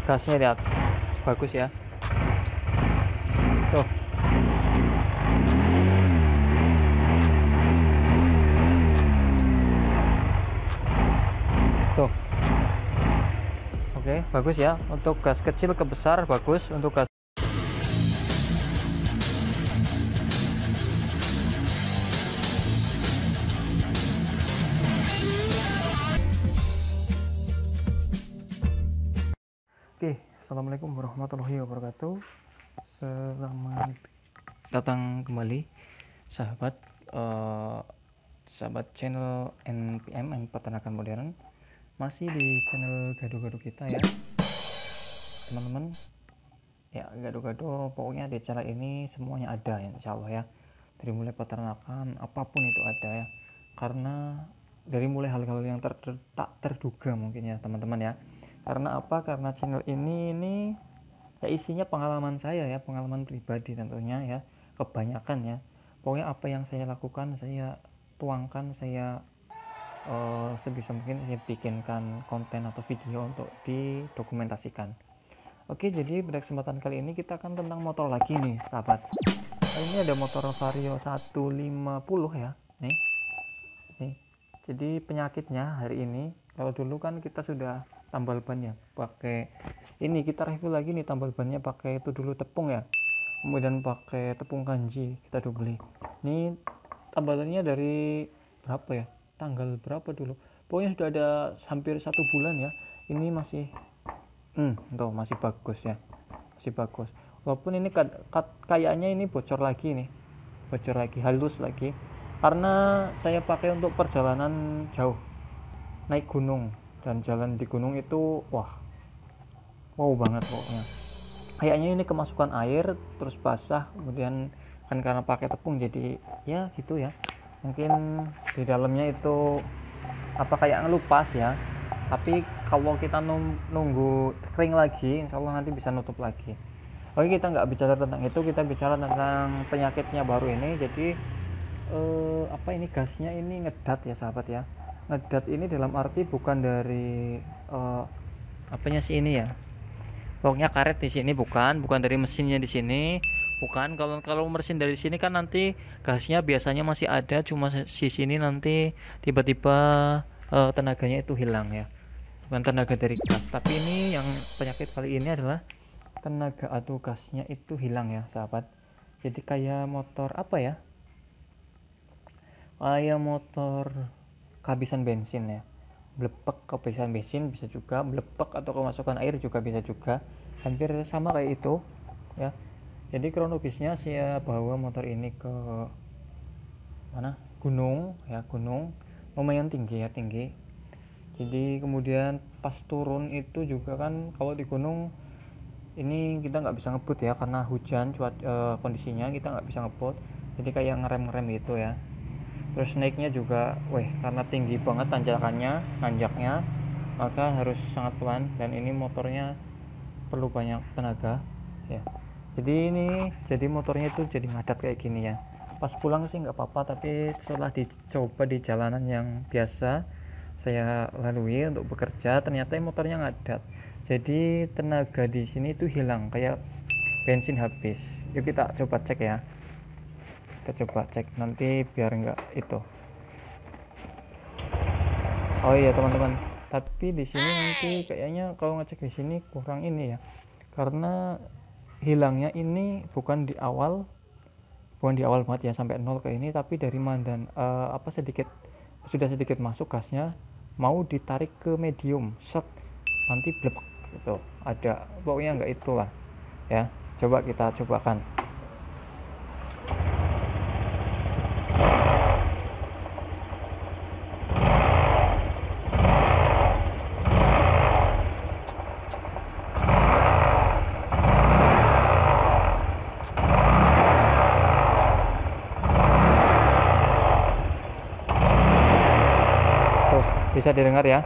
gasnya lihat bagus ya. Tuh. Tuh. Oke, bagus ya. Untuk gas kecil ke besar bagus, untuk gas Oke, assalamualaikum warahmatullahi wabarakatuh. Selamat datang kembali, sahabat sahabat channel NPM Peternakan Modern. Masih di channel gado-gado kita ya, teman-teman. Ya, gado-gado pokoknya di channel ini semuanya ada ya, insya Allah ya. Dari mulai peternakan apapun itu ada ya. Karena dari mulai hal-hal yang tak terduga mungkin ya teman-teman ya. Karena apa? Karena channel ini ya isinya pengalaman saya ya, pengalaman pribadi tentunya ya, kebanyakan ya. Pokoknya apa yang saya lakukan saya tuangkan, saya sebisa mungkin saya bikinkan konten atau video untuk didokumentasikan. Oke, jadi pada kesempatan kali ini kita akan tentang motor lagi nih sahabat. Ini ada motor Vario 150 ya nih. Jadi penyakitnya hari ini, kalau dulu kan kita sudah tambal bannya pakai ini, kita review lagi nih tambal bannya pakai itu dulu tepung ya, kemudian pakai tepung kanji kita udah beli. Ini tambalannya dari berapa ya, tanggal berapa dulu, pokoknya sudah ada hampir 1 bulan ya. Ini masih tuh masih bagus ya, masih bagus, walaupun ini kayaknya ini bocor lagi nih, bocor lagi, halus lagi, karena saya pakai untuk perjalanan jauh naik gunung, dan jalan di gunung itu wow banget pokoknya. Kayaknya ini kemasukan air terus basah, kemudian kan karena pakai tepung jadi ya gitu ya, mungkin di dalamnya itu apa kayak ngelupas ya. Tapi kalau kita nunggu kering lagi, insya Allah nanti bisa nutup lagi. Oke, kita nggak bicara tentang itu, kita bicara tentang penyakitnya baru ini. Jadi apa ini, gasnya ini ngedat ya sahabat ya. Ngedat ini dalam arti bukan dari apanya sih ini ya, pokoknya karet di sini, bukan dari mesinnya di sini, bukan. Kalau mesin dari sini kan nanti gasnya biasanya masih ada, cuma di sini nanti tiba-tiba tenaganya itu hilang ya, bukan tenaga dari gas. Tapi ini yang penyakit kali ini adalah tenaga atau gasnya itu hilang ya sahabat. Jadi kayak motor apa ya, kayak motor kehabisan bensin ya, blepek kehabisan bensin bisa juga, blepek atau kemasukan air juga bisa juga, hampir sama kayak itu ya. Jadi kronologisnya saya bawa motor ini ke mana, gunung ya, gunung lumayan tinggi ya, tinggi. Jadi kemudian pas turun itu juga kan, kalau di gunung ini kita nggak bisa ngebut ya, karena hujan kondisinya kita nggak bisa ngebut, jadi kayak ngerem gitu ya. Terus naiknya juga karena tinggi banget nanjaknya, maka harus sangat pelan, dan ini motornya perlu banyak tenaga ya. Jadi motornya itu jadi ngadat kayak gini ya. Pas pulang sih nggak apa-apa, tapi setelah dicoba di jalanan yang biasa saya lalui untuk bekerja, ternyata motornya ngadat. Jadi tenaga di sini itu hilang, kayak bensin habis. Yuk kita coba cek ya. Kita coba cek nanti biar enggak itu. Oh iya teman-teman, tapi di sini nanti kayaknya kalau ngecek di sini kurang ini ya, karena hilangnya ini bukan di awal banget ya sampai 0 ke ini, tapi dari mandan sudah sedikit masuk gasnya, mau ditarik ke medium, set nanti blek gitu, ada pokoknya enggak itulah ya. Coba kita cobakan. Bisa didengar ya,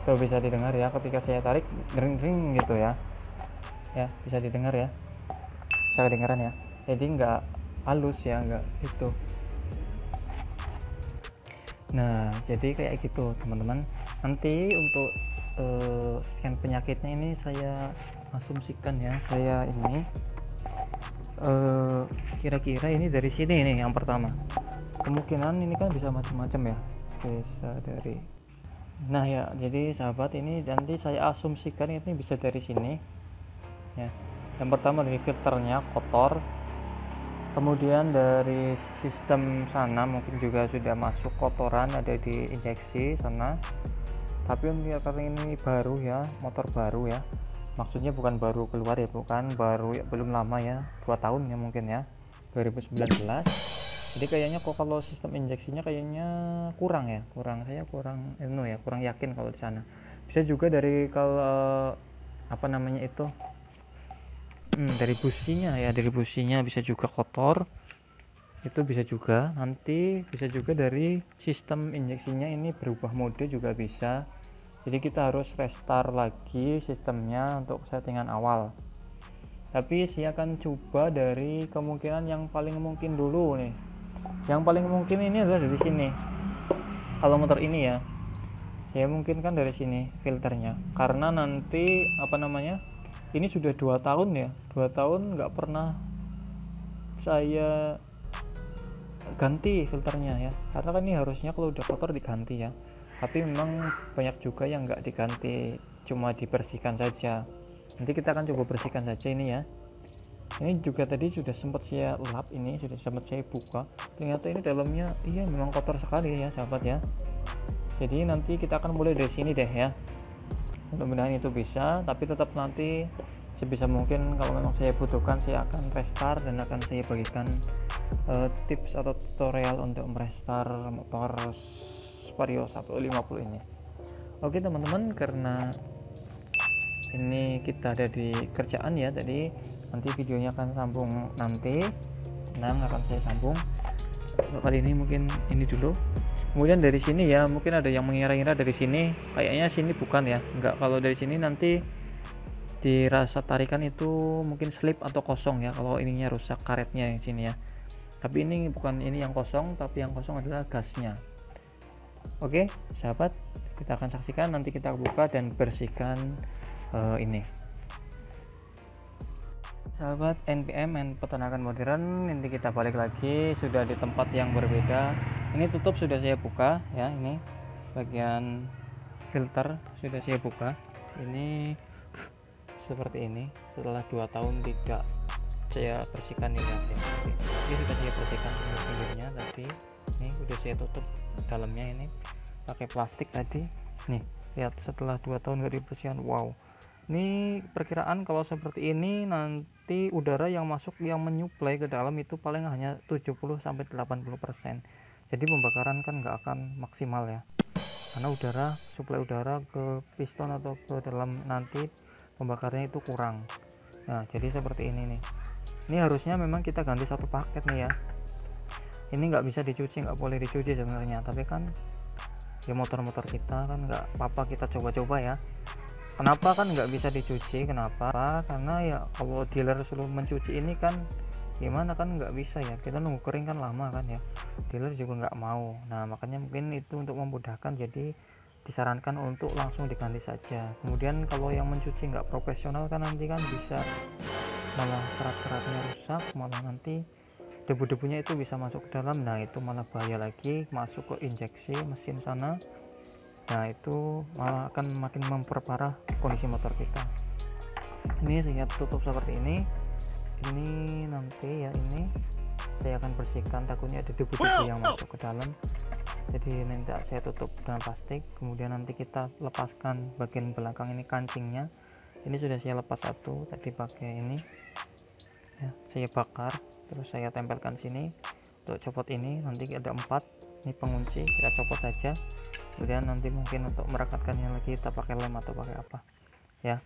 tuh bisa didengar ya, ketika saya tarik ring gitu ya, bisa didengar ya, bisa kedengaran ya. Jadi nggak halus ya, nggak itu. Nah jadi kayak gitu teman-teman. Nanti untuk scan penyakitnya ini saya asumsikan ya, saya ini kira-kira ini dari sini nih yang pertama. Kemungkinan ini kan bisa macam-macam ya, bisa dari, nah ya, jadi sahabat, ini nanti saya asumsikan ini bisa dari sini ya. Yang pertama dari filternya kotor, kemudian dari sistem sana mungkin juga sudah masuk kotoran, ada di injeksi sana. Tapi karena ini baru ya, motor baru ya, maksudnya bukan baru keluar ya, bukan baru ya, belum lama ya, 2 tahun ya mungkin ya, 2019. Jadi kayaknya kok kalau sistem injeksinya kayaknya kurang ya, saya kurang ya, kurang yakin kalau di sana. Bisa juga dari kalau apa namanya itu, dari businya ya, dari businya bisa juga kotor, itu bisa juga. Nanti bisa juga dari sistem injeksinya ini berubah mode juga bisa, jadi kita harus restart lagi sistemnya untuk settingan awal. Tapi saya akan coba dari kemungkinan yang paling mungkin dulu nih. Yang paling mungkin ini adalah dari sini. Kalau motor ini ya, saya mungkin kan dari sini filternya, karena nanti apa namanya, ini sudah 2 tahun ya, 2 tahun nggak pernah saya ganti filternya ya, karena kan ini harusnya kalau udah kotor diganti ya. Tapi memang banyak juga yang nggak diganti, cuma dibersihkan saja. Nanti kita akan coba bersihkan saja ini ya. Ini juga tadi sudah sempat saya lap, ini sudah sempat saya buka, ternyata ini dalamnya iya memang kotor sekali ya sahabat ya. Jadi nanti kita akan mulai dari sini deh ya, mudah-mudahan itu bisa. Tapi tetap nanti sebisa mungkin kalau memang saya butuhkan, saya akan restart dan akan saya bagikan tips atau tutorial untuk merestart motor Vario 150 ini. Oke teman-teman, karena ini kita ada di kerjaan ya, jadi nanti videonya akan sambung nanti, akan saya sambung. Kali ini mungkin ini dulu. Kemudian dari sini ya, mungkin ada yang mengira-ngira dari sini, kayaknya sini bukan ya, enggak. Kalau dari sini nanti dirasa tarikan itu mungkin slip atau kosong ya, kalau ininya rusak karetnya yang sini ya. Tapi ini bukan ini yang kosong, tapi yang kosong adalah gasnya. Oke sahabat, kita akan saksikan, nanti kita buka dan bersihkan ini. Sahabat NPM peternakan modern, nanti kita balik lagi, sudah di tempat yang berbeda. Ini tutup sudah saya buka ya, ini bagian filter sudah saya buka. Ini seperti ini, setelah 2 tahun tidak saya bersihkan ini ya. Ini sudah saya bersihkan pinggirnya tadi, ini sudah saya tutup dalamnya ini pakai plastik tadi nih. Lihat, setelah 2 tahun gak dibersihkan, wow. Ini perkiraan kalau seperti ini nanti udara yang masuk, yang menyuplai ke dalam itu paling hanya 70-80%. Jadi pembakaran kan nggak akan maksimal ya, karena suplai udara ke piston atau ke dalam nanti pembakarnya itu kurang. Nah jadi seperti ini nih. Ini harusnya memang kita ganti satu paket nih ya. Ini nggak bisa dicuci, nggak boleh dicuci sebenarnya, tapi kan ya motor-motor kita kan nggak apa-apa, kita coba-coba ya. Kenapa kan nggak bisa dicuci? Kenapa? Karena ya kalau dealer suruh mencuci ini kan gimana, kan nggak bisa ya, kita nunggu kering kan lama kan ya, dealer juga nggak mau. Nah makanya mungkin itu untuk memudahkan, jadi disarankan untuk langsung diganti saja. Kemudian kalau yang mencuci nggak profesional kan nanti kan bisa malah serat-seratnya rusak, malah nanti debu-debunya itu bisa masuk ke dalam. Nah itu malah bahaya lagi, masuk ke injeksi mesin sana. Nah itu malah akan makin memperparah kondisi motor kita. Ini saya tutup seperti ini. Ini nanti ya, ini saya akan bersihkan, takutnya ada debu-debu yang masuk ke dalam. Jadi nanti saya tutup dengan plastik. Kemudian nanti kita lepaskan bagian belakang ini, kancingnya. Ini sudah saya lepas satu tadi pakai ini ya, saya bakar, terus saya tempelkan sini. Untuk copot ini nanti ada 4, ini pengunci, kita copot saja. Kemudian nanti mungkin untuk merekatkannya lagi kita pakai lem atau pakai apa ya.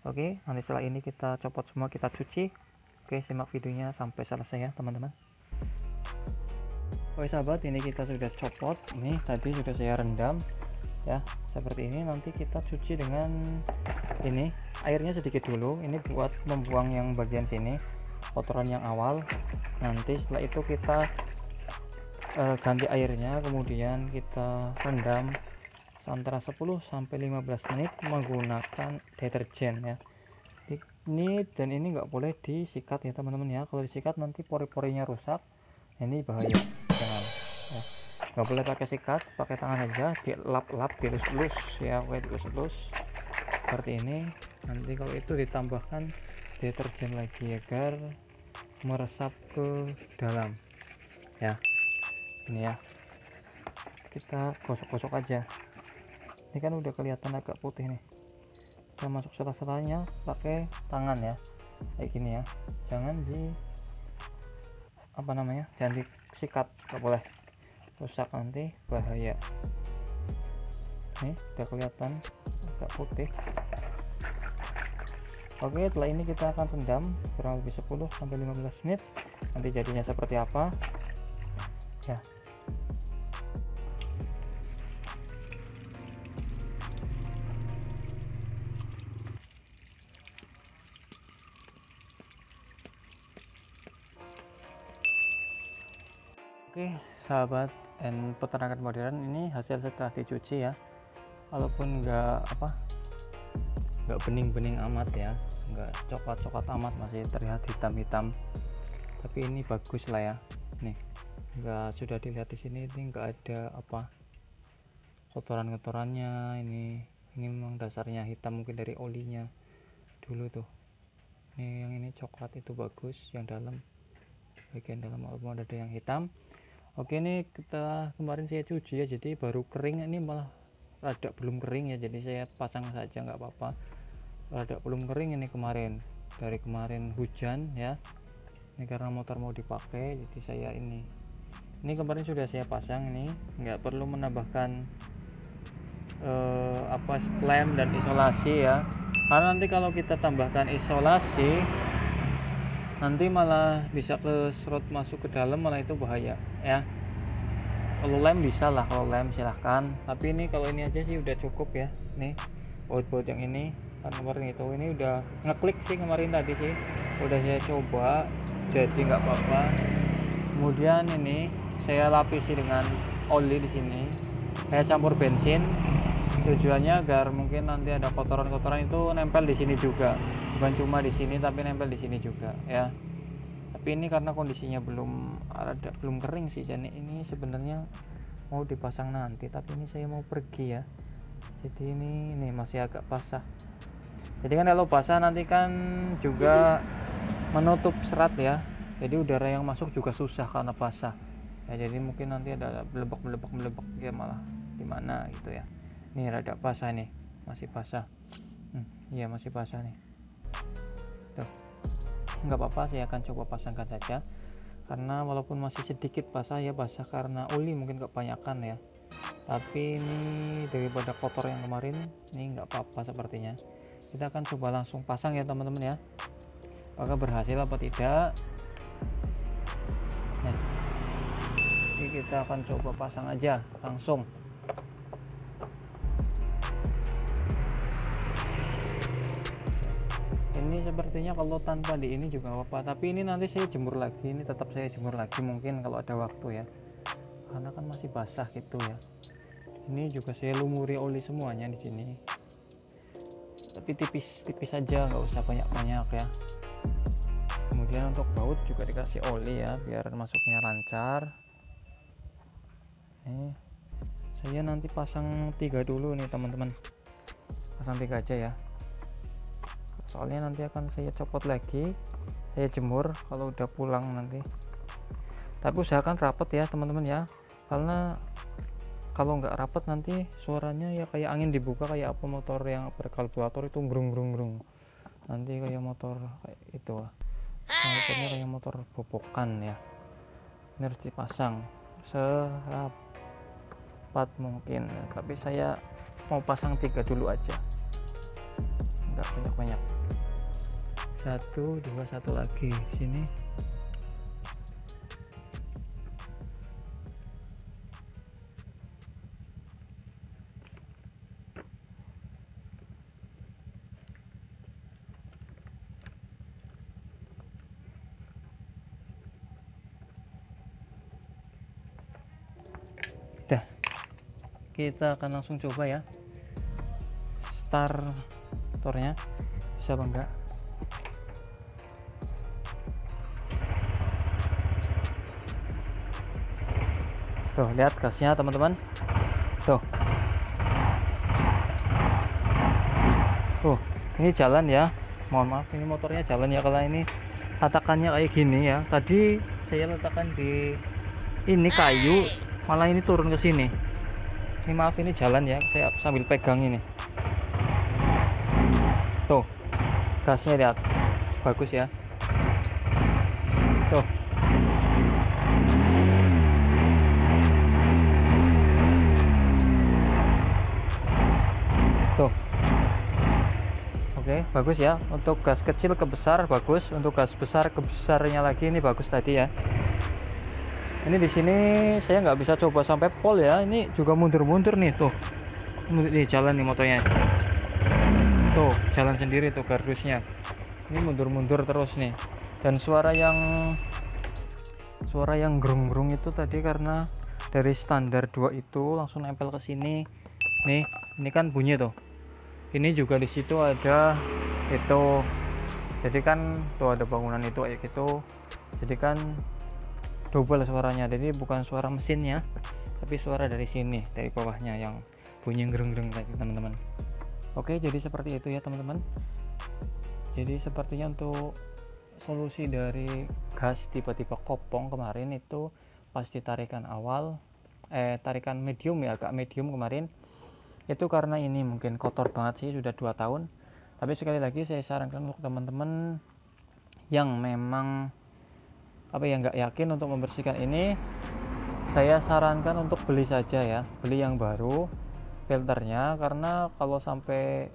Oke, nanti setelah ini kita copot semua, kita cuci. Oke, simak videonya sampai selesai ya teman-teman. Oke sahabat, ini kita sudah copot, ini tadi sudah saya rendam ya, seperti ini. Nanti kita cuci dengan ini, airnya sedikit dulu, ini buat membuang yang bagian sini, kotoran yang awal. Nanti setelah itu kita ganti airnya, kemudian kita rendam antara 10 sampai 15 menit menggunakan deterjen ya. Ini dan ini nggak boleh disikat ya teman-teman ya. Kalau disikat nanti pori-porinya rusak, ini bahaya, jangan ya. Nggak boleh pakai sikat, pakai tangan aja, dilap-lap, dilus-lus ya, kayak dilus-lus seperti ini. Nanti kalau itu ditambahkan deterjen lagi agar meresap ke dalam ya. Ini ya, kita gosok-gosok aja. Ini kan udah kelihatan agak putih nih. Kita masuk sela-selanya pakai tangan ya, kayak gini ya. Jangan jangan disikat, nggak boleh, rusak nanti bahaya. Nih udah kelihatan agak putih. Oke, setelah ini kita akan rendam kurang lebih 10 sampai 15 menit. Nanti jadinya seperti apa ya. Oke sahabat dan peternakan modern, ini hasil setelah dicuci ya. Walaupun nggak bening-bening amat ya, nggak coklat-coklat amat, masih terlihat hitam-hitam, tapi ini bagus lah ya. Nih nggak, sudah dilihat di sini, ini nggak ada kotoran-kotorannya. Ini memang dasarnya hitam, mungkin dari olinya dulu tuh. Ini yang ini coklat, itu bagus, yang dalam, bagian dalam walaupun ada yang hitam. Oke, ini kita kemarin saya cuci ya, jadi baru kering. Ini malah rada belum kering ya, jadi saya pasang saja nggak apa-apa. Rada belum kering ini kemarin, dari kemarin hujan ya. Ini karena motor mau dipakai, jadi saya ini kemarin sudah saya pasang. Ini nggak perlu menambahkan lem dan isolasi ya, karena nanti kalau kita tambahkan isolasi nanti malah bisa ke serut masuk ke dalam, malah itu bahaya ya. Kalau lem bisa lah, kalau lem silahkan, tapi ini kalau ini aja sih udah cukup ya. Nih baut-baut yang ini kan kemarin itu, ini udah ngeklik sih kemarin tadi sih, udah saya coba, jadi nggak apa-apa. Kemudian ini saya lapisi dengan oli di sini, saya campur bensin, tujuannya agar mungkin nanti ada kotoran-kotoran itu nempel di sini juga, bukan cuma di sini tapi nempel di sini juga ya. Tapi ini karena kondisinya belum kering sih, jadi ini sebenarnya mau dipasang nanti, tapi ini saya mau pergi ya, jadi ini masih agak basah. Jadi kan kalau basah nanti kan juga menutup serat ya, jadi udara yang masuk juga susah karena basah ya. Jadi mungkin nanti ada belebek ya, malah gimana gitu ya. Ini rada basah nih, masih basah. Iya masih basah nih tuh. Nggak apa-apa, saya akan coba pasangkan saja, karena walaupun masih sedikit basah ya, basah karena oli mungkin kebanyakan ya, tapi ini daripada kotor yang kemarin, ini nggak apa-apa sepertinya. Kita akan coba langsung pasang ya teman-teman ya, apakah berhasil apa tidak. Nah ini kita akan coba pasang aja langsung. Ini sepertinya kalau tanpa di ini juga apa-apa, tapi ini nanti saya jemur lagi, ini tetap saya jemur lagi mungkin kalau ada waktu ya, karena kan masih basah gitu ya. Ini juga saya lumuri oli semuanya di sini, tapi tipis-tipis saja, nggak usah banyak-banyak ya. Kemudian untuk baut juga dikasih oli ya, biar masuknya lancar. Nih saya nanti pasang 3 dulu nih teman-teman, pasang 3 aja ya, soalnya nanti akan saya copot lagi, saya jemur kalau udah pulang nanti. Tapi usahakan rapat ya teman-teman ya, karena kalau nggak rapat nanti suaranya ya kayak angin dibuka, kayak apa motor yang berkarburator itu grung, nanti kayak motor kayak itu, motornya kayak motor bobokan ya. Ini harus dipasang serapat mungkin, tapi saya mau pasang 3 dulu aja, nggak banyak-banyak. 1 2 1 lagi sini. Dah kita akan langsung coba ya starternya bisa apa enggak. Tuh lihat gasnya teman-teman, tuh ini jalan ya. Mohon maaf ini motornya jalan ya kalau ini hatakannya kayak gini ya. Tadi saya letakkan di ini kayu, malah ini turun ke sini. Ini maaf ini jalan ya, saya sambil pegang ini. Tuh gasnya lihat, bagus ya. Tuh tuh oke, bagus ya. Untuk gas kecil ke besar bagus, untuk gas besar ke besarnya lagi ini bagus tadi ya. Ini di sini saya nggak bisa coba sampai pol ya, ini juga mundur-mundur nih. Tuh nih jalan nih motornya, tuh jalan sendiri tuh gardusnya, ini mundur-mundur terus nih. Dan suara yang gerung-gerung itu tadi karena dari standar 2 itu langsung nempel ke sini nih. Ini kan bunyi tuh, ini juga di situ ada itu, jadi kan tuh ada bangunan itu kayak gitu, jadi kan double suaranya. Jadi bukan suara mesinnya tapi suara dari sini, dari bawahnya yang bunyi gereng-gereng tadi teman-teman. Oke, jadi seperti itu ya teman-teman. Jadi sepertinya untuk solusi dari gas tiba-tiba kopong kemarin itu pas ditarikan awal, tarikan medium ya, agak medium kemarin, itu karena ini mungkin kotor banget sih, sudah 2 tahun. Tapi sekali lagi saya sarankan untuk teman-teman yang memang nggak yakin untuk membersihkan ini, saya sarankan untuk beli saja ya, beli yang baru filternya. Karena kalau sampai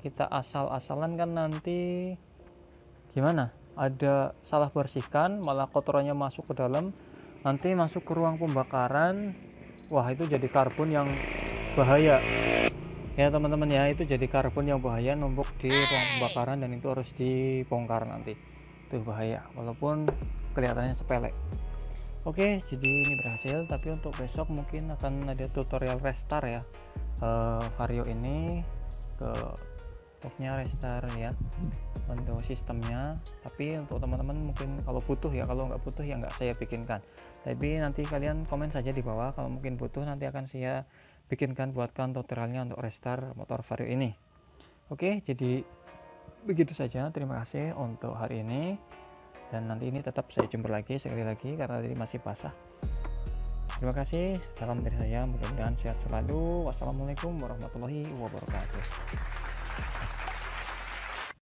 kita asal-asalan kan nanti gimana, ada salah bersihkan malah kotorannya masuk ke dalam, nanti masuk ke ruang pembakaran, wah itu jadi karbon yang bahaya ya teman-teman ya. Itu jadi karbon yang bahaya numpuk di ruang pembakaran dan itu harus dibongkar nanti, itu bahaya walaupun kelihatannya sepele. Oke, jadi ini berhasil, tapi untuk besok mungkin akan ada tutorial restart ya, Vario ini ke boxnya restart ya untuk sistemnya. Tapi untuk teman-teman mungkin kalau butuh ya, kalau nggak butuh ya nggak saya bikinkan, tapi nanti kalian komen saja di bawah, kalau mungkin butuh nanti akan saya bikinkan, buatkan tutorialnya untuk restart motor Vario ini. Oke, jadi begitu saja, terima kasih untuk hari ini, dan nanti ini tetap saya jemur lagi sekali lagi karena tadi masih basah. Terima kasih, salam dari saya, mudah-mudahan sehat selalu. Wassalamualaikum warahmatullahi wabarakatuh.